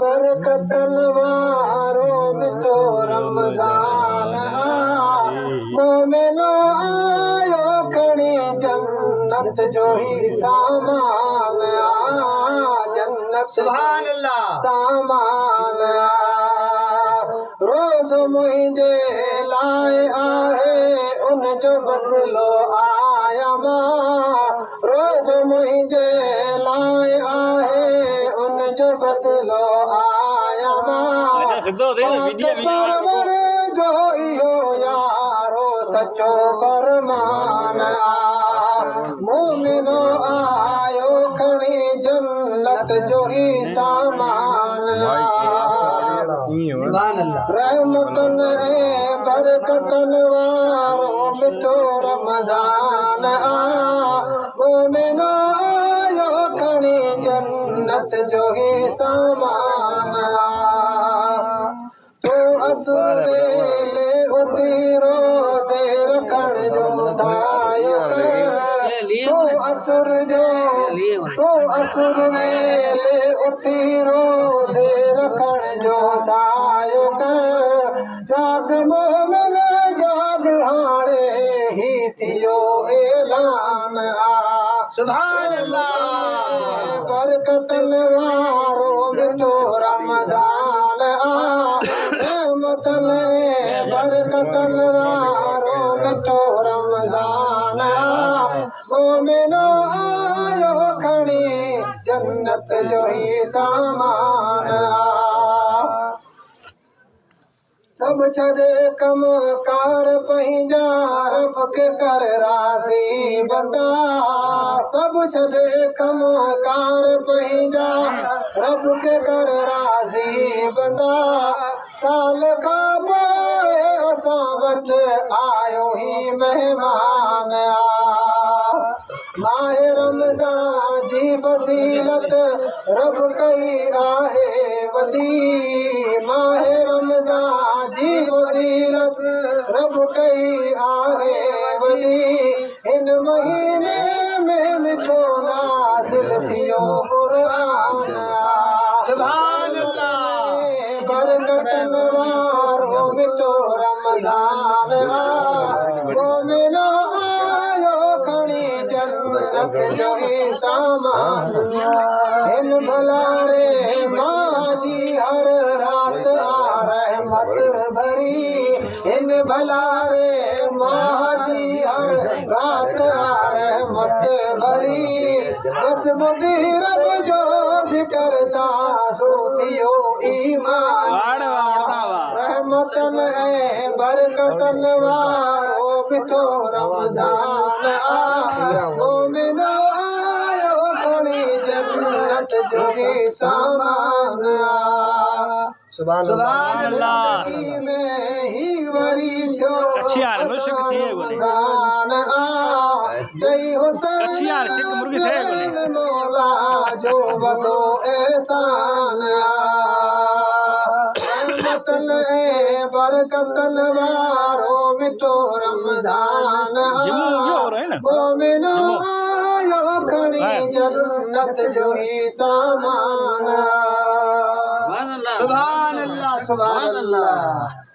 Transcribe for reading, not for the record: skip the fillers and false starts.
बरकतन वारो मिठो रमज़ान मोमिनो आयो खणी जन्नत जो ही सामान जन्नत सुभान अल्लाह सामान रोज़ मुझे लाए आहे उन जो बदलो आया मां रोज़ मुझे लाए आहे उन जो बदलो आया मां परवर जो इहो यारो सचो फरमान मोमिनो आयो खणी जन्नत जो ही सामान रहमतन बरकतन वारो मिठो रमज़ान मोमिनो आयो खणी जन्नत जो ही सामान तो असुर ले उती रोज़े रखण जो सायो कर तो असुर ले उती रोज़े रखण जो सायो कर जाग मोमिन जाग हाणे ही थियो ऐलान सुभान अल्लाह बरकतन वारो मिठो रमज़ान रहमतन बरकतन वारो मिठो रमज़ान मोमिनो आयो खणी जन्नत जो ही सामान सब छड़े कम कार पंहिंजा रब के कर राज़ी बंदा सब छड़े कम कार पंहिंजा रब के कर राज़ी बंदा साल खां पोइ असां वटि आयो ही मेहमान माहे रमज़ान जी फज़ीलत रब कई आहे वॾी माहे रमज़ान जी फज़ीलत रब कई आहे वॾी हिन महीने में मिठो नाज़िल थियो क़ुरान सुभान अल्लाह बरकतन वारो मिठो रमज़ान मोमिनो आयो खणी जन्नत जो ही सामान हिन भलारे मां जी हर रात रहमत भरी हिन भलारे मां जी हर रात रहमत भरी बस ॿुधी रब जो ज़िक्र ता सो थियो ईमान रहमतन बरकतन वारो मिठो रमज़ान मोमिनो आयो खणी जन्नत जो ही सामान सुभान अल्लाह में ही वरी थियो रमज़ान जय हुसैन मौला जो वॾो एहसान रहमतन बरकतन वारो मिठो रमज़ान मोमिनो आयो खणी जन्नत जो ही सामान सुभान अल्लाह सुभान अल्लाह।